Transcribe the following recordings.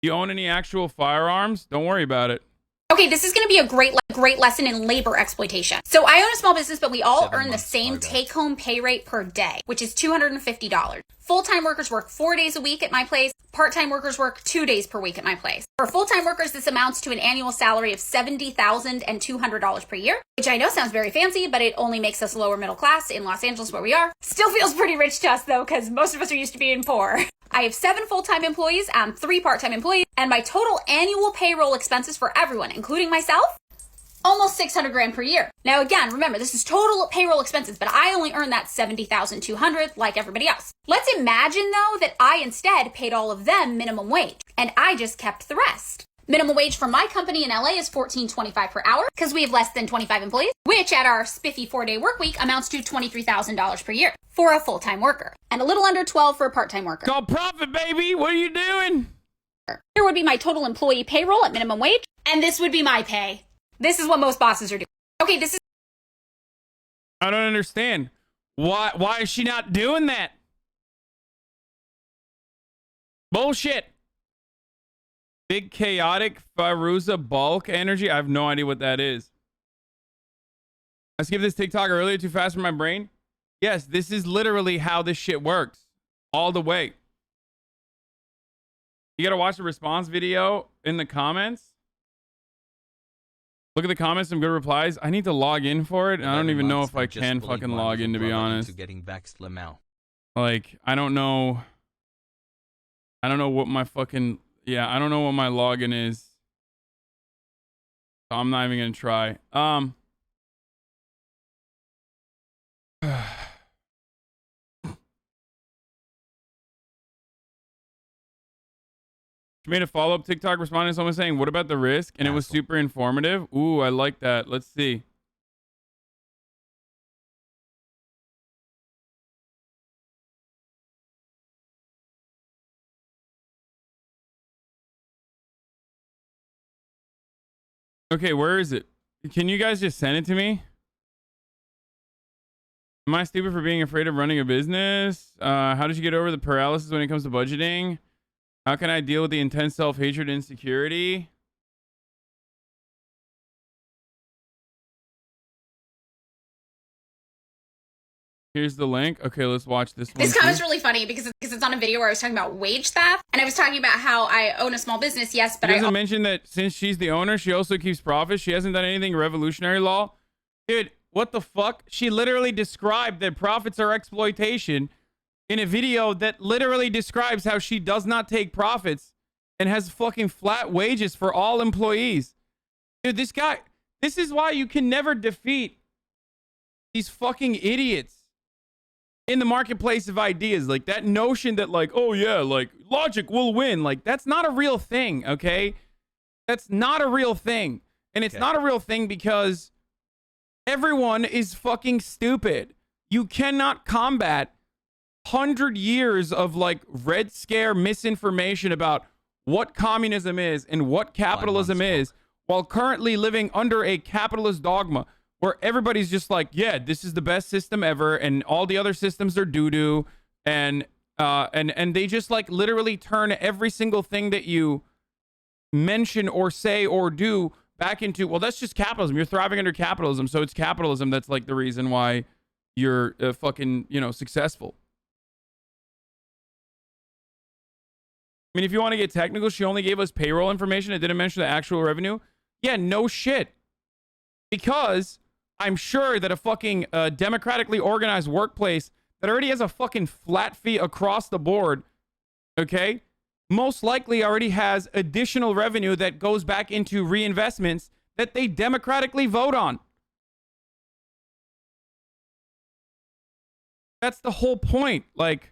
You own any actual firearms? Don't worry about it. Okay, this is going to be a great lesson in labor exploitation. So I own a small business, but we all earn the same take-home pay rate per day, which is $250. Full-time workers work 4 days a week at my place. Part-time workers work 2 days per week at my place. For full-time workers, this amounts to an annual salary of $70,200 per year, which I know sounds very fancy, but it only makes us lower middle class in Los Angeles where we are. Still feels pretty rich to us though, because most of us are used to being poor. I have 7 full-time employees and 3 part-time employees, and my total annual payroll expenses for everyone, including myself, almost 600 grand per year. Now again, remember, this is total payroll expenses, but I only earn that 70,200 like everybody else. Let's imagine though that I instead paid all of them minimum wage, and I just kept the rest. Minimum wage for my company in LA is $14.25 per hour because we have less than 25 employees, which at our spiffy 4-day work week amounts to $23,000 per year for a full-time worker and a little under 12 for a part-time worker. Call profit, baby. What are you doing? Here would be my total employee payroll at minimum wage, and this would be my pay. This is what most bosses are doing. Okay, this is... I don't understand. Why is she not doing that? Bullshit. Big chaotic Faruza bulk energy. I have no idea what that is. I skipped this TikTok earlier too fast for my brain. Yes, this is literally how this shit works. All the way. You gotta watch the response video in the comments. Look at the comments, some good replies. I need to log in for it, and I don't even know if I can fucking log in, to be honest. Like, I don't know. I don't know what my fucking... Yeah, I don't know what my login is. So I'm not even gonna try. She made a follow-up TikTok responding to someone saying, "What about the risk?" And it was super informative. Ooh, I like that. Let's see. Okay, where is it? Can you guys just send it to me? Am I stupid for being afraid of running a business? How did you get over the paralysis when it comes to budgeting? How can I deal with the intense self-hatred and insecurity? Here's the link. Okay, let's watch this one. This comment's really funny because it's on a video where I was talking about wage theft, and I was talking about how I own a small business, yes, but I doesn't mention that since she's the owner, she also keeps profits. She hasn't done anything revolutionary law. Dude, what the fuck? She literally described that profits are exploitation in a video that literally describes how she does not take profits and has fucking flat wages for all employees. Dude, this is why you can never defeat these fucking idiots in the marketplace of ideas. Like that notion that like, oh yeah, like logic will win. Like that's not a real thing, okay? That's not a real thing. And it's not a real thing because everyone is fucking stupid. You cannot combat 100 years of like Red Scare misinformation about what communism is and what capitalism is while currently living under a capitalist dogma where everybody's just like, yeah, this is the best system ever, and all the other systems are doo-doo, and they just like literally turn every single thing that you mention or say or do back into, well, that's just capitalism. You're thriving under capitalism, so it's capitalism that's like the reason why you're fucking, you know, successful. I mean, if you want to get technical, she only gave us payroll information. It didn't mention the actual revenue. Yeah, no shit. Because I'm sure that a fucking democratically organized workplace that already has a fucking flat fee across the board, okay, most likely already has additional revenue that goes back into reinvestments that they democratically vote on. That's the whole point. Like,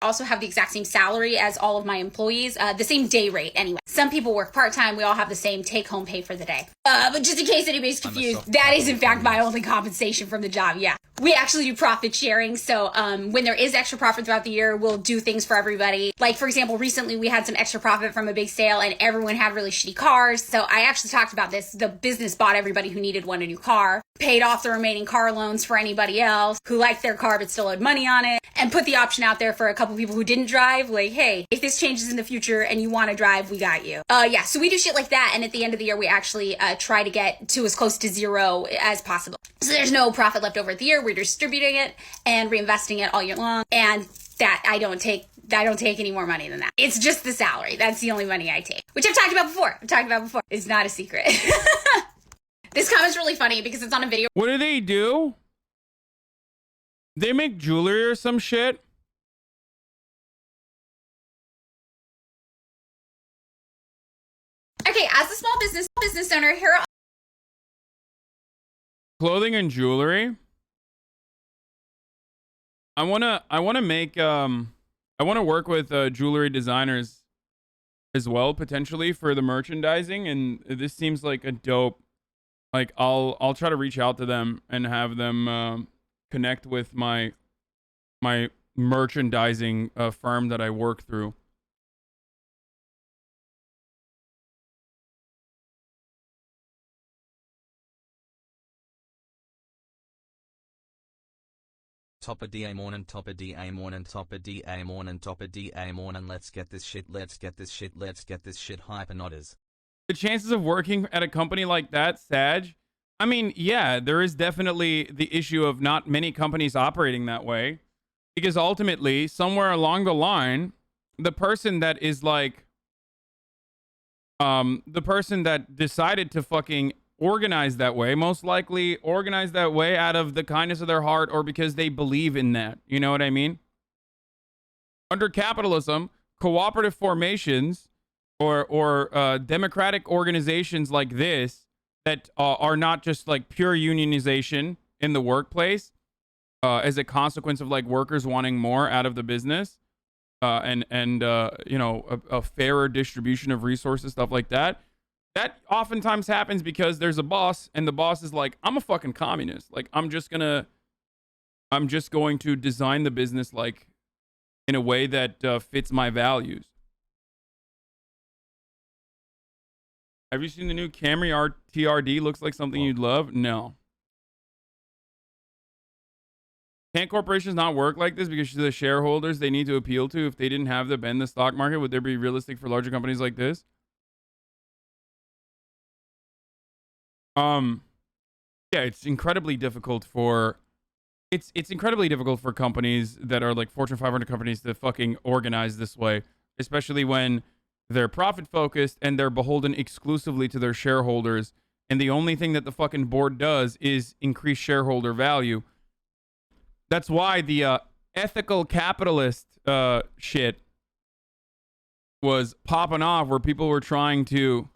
also have the exact same salary as all of my employees, the same day rate anyway. Some people work part-time, we all have the same take-home pay for the day. But just in case anybody's confused, that is in fact my only compensation from the job, yeah. We actually do profit sharing. So when there is extra profit throughout the year, we'll do things for everybody. Like, for example, recently we had some extra profit from a big sale and everyone had really shitty cars. So I actually talked about this. The business bought everybody who needed one a new car, paid off the remaining car loans for anybody else who liked their car but still owed money on it, and put the option out there for a couple people who didn't drive. Like, hey, if this changes in the future and you want to drive, we got you. Yeah, so we do shit like that. And at the end of the year, we actually try to get to as close to zero as possible. So there's no profit left over at the year. We're distributing it and reinvesting it all year long. And that I don't take any more money than that. It's just the salary. That's the only money I take, which I've talked about before. It's not a secret. This comment's really funny because it's on a video. What do? They make jewelry or some shit? Okay, as a small business owner, here are Clothing and jewelry. I wanna work with jewelry designers as well, potentially, for the merchandising, and this seems like a dope. Like, I'll try to reach out to them and have them connect with my merchandising firm that I work through. Top of DA morning, top of DA morning, top of DA morning, top of DA morning. Let's get this shit hype and otters. The chances of working at a company like that, Sag, I mean, yeah, there is definitely the issue of not many companies operating that way. Because ultimately, somewhere along the line, the person that is like, the person that decided to fucking organize that way, most likely organize that way out of the kindness of their heart or because they believe in that. You know what I mean? Under capitalism, cooperative formations or democratic organizations like this that are not just like pure unionization in the workplace as a consequence of like workers wanting more out of the business and you know, a fairer distribution of resources, stuff like that. That oftentimes happens because there's a boss and the boss is like, I'm a fucking communist. Like, I'm just going to design the business like in a way that fits my values. Have you seen the new Camry TRD? Looks like something you'd love. No. Can't corporations not work like this because the shareholders they need to appeal to, if they didn't have to bend the stock market, would there be realistic for larger companies like this? Yeah, it's incredibly difficult for companies that are like Fortune 500 companies to fucking organize this way, especially when they're profit focused and they're beholden exclusively to their shareholders. And the only thing that the fucking board does is increase shareholder value. That's why the ethical capitalist shit was popping off, where people were trying to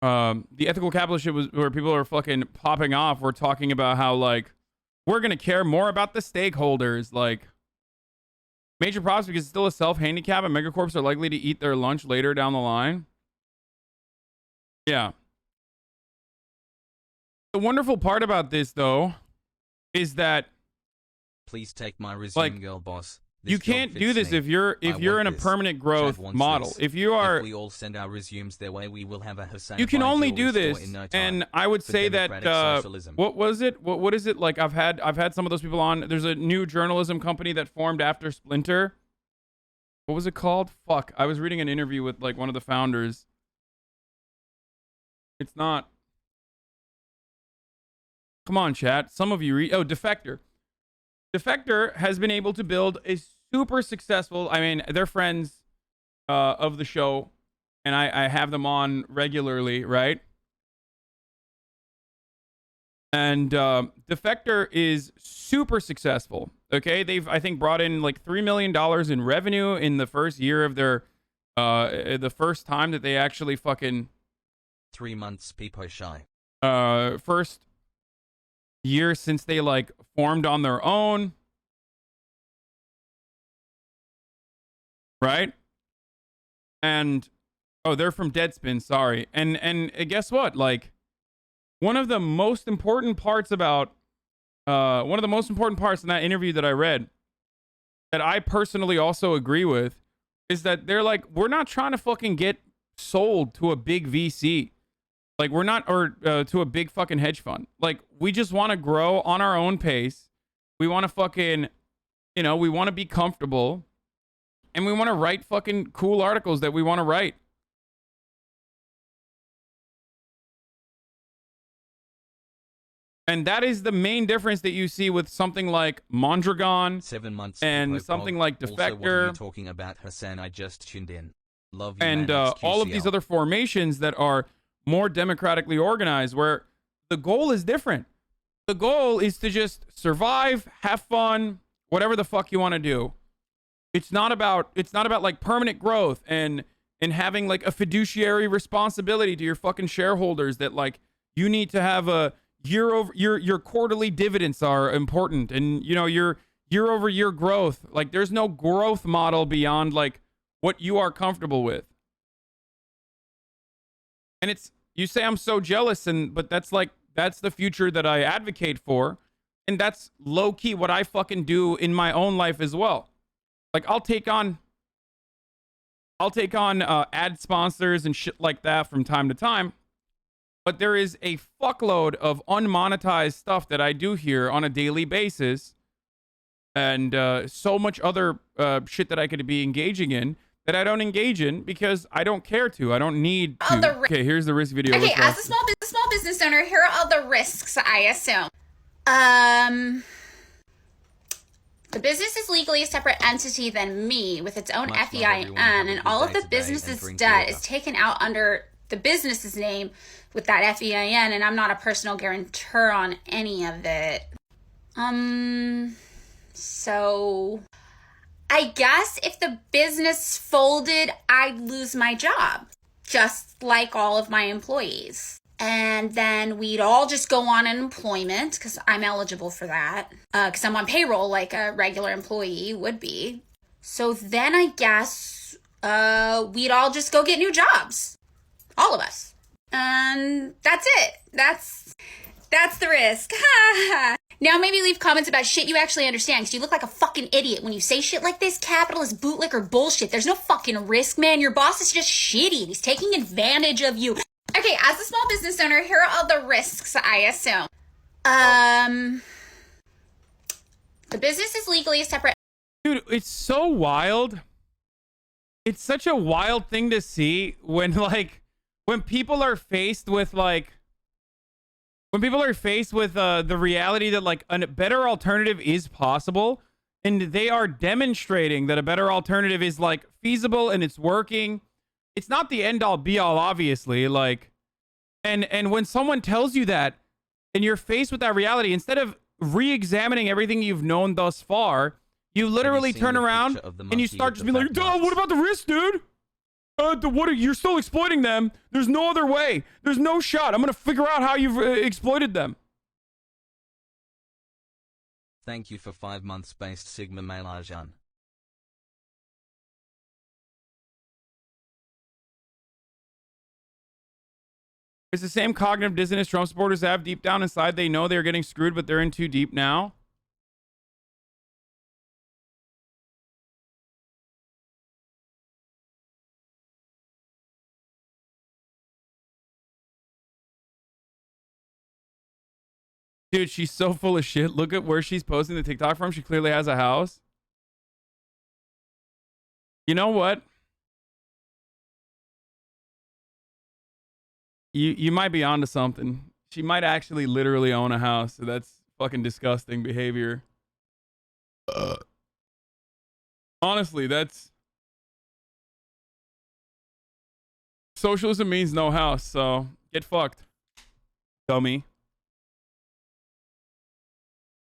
the ethical capitalist shit was where people are fucking popping off. We're talking about how, like, we're going to care more about the stakeholders. Like, major problems because it's still a self-handicap and megacorps are likely to eat their lunch later down the line. Yeah. The wonderful part about this, though, is that please take my resume, girl boss. You can't do this if you're in a permanent growth model. If you are, if we all send our resumes their way, we will have a Hasanabi. You can only do this, and I would say that what was it? What is it like? I've had some of those people on. There's a new journalism company that formed after Splinter. What was it called? Fuck, I was reading an interview with like one of the founders. It's not. Come on, chat. Some of you read. Oh, Defector. Defector has been able to build a super successful, I mean, they're friends of the show, and I have them on regularly, right? And Defector is super successful, okay? They've, I think, brought in like $3 million in revenue in the first year of their, the first time that they actually fucking... 3 months, people shy. First year since they, like, formed on their own. Right? And oh, they're from Deadspin, sorry. And guess what? Like, one of the most important parts about one of the most important parts in that interview that I read that I personally also agree with is that they're like, we're not trying to fucking get sold to a big VC. Like, we're not, or to a big fucking hedge fund. Like, we just want to grow on our own pace. We want to fucking, you know, we want to be comfortable. And we want to write fucking cool articles that we want to write. And that is the main difference that you see with something like Mondragon 7 months and something like Also, what are Defector. you talking about, Hassan? I just tuned in. Love you, And man. all of these other formations that are more democratically organized, where the goal is different. The goal is to just survive, have fun, whatever the fuck you want to do. It's not about like permanent growth and having like a fiduciary responsibility to your fucking shareholders that like you need to have a your quarterly dividends are important, and you know your year over year growth. Like, there's no growth model beyond like what you are comfortable with. And it's, you say I'm so jealous, but that's the future that I advocate for, and that's low key what I fucking do in my own life as well. Like, I'll take on ad sponsors and shit like that from time to time. But there is a fuckload of unmonetized stuff that I do here on a daily basis. And so much other shit that I could be engaging in that I don't engage in because I don't care to. I don't need to. Okay, here's the risk video. Okay, as a small business owner, here are all the risks I assume. The business is legally a separate entity than me with its own FEIN, and all of the business's debt is taken out under the business's name with that FEIN, and I'm not a personal guarantor on any of it. So I guess if the business folded, I'd lose my job, just like all of my employees. And then we'd all just go on unemployment because I'm eligible for that, because I'm on payroll like a regular employee would be. So then I guess we'd all just go get new jobs. All of us. And that's it. That's the risk. Now maybe leave comments about shit you actually understand, because you look like a fucking idiot when you say shit like this. Capitalist bootlicker bullshit. There's no fucking risk, man. Your boss is just shitty and he's taking advantage of you. Okay, as a small business owner, here are all the risks I assume. The business is legally a separate... Dude, it's so wild. It's such a wild thing to see when people are faced with the reality that like a better alternative is possible, and they are demonstrating that a better alternative is like feasible and it's working. It's not the end all be all, obviously, like, and when someone tells you that and you're faced with that reality, instead of re-examining everything you've known thus far, you literally turn around and you start just being like, duh, what about the risk, dude? You're still exploiting them. There's no other way. There's no shot. I'm going to figure out how you've exploited them. Thank you for 5 months based Sigma Malajan. It's the same cognitive dissonance Trump supporters have. Deep down inside, they know they're getting screwed, but they're in too deep now. Dude, she's so full of shit. Look at where she's posting the TikTok from. She clearly has a house. You know what? You might be onto something. She might actually literally own a house. So that's fucking disgusting behavior. Honestly, that's... Socialism means no house, so get fucked, dummy.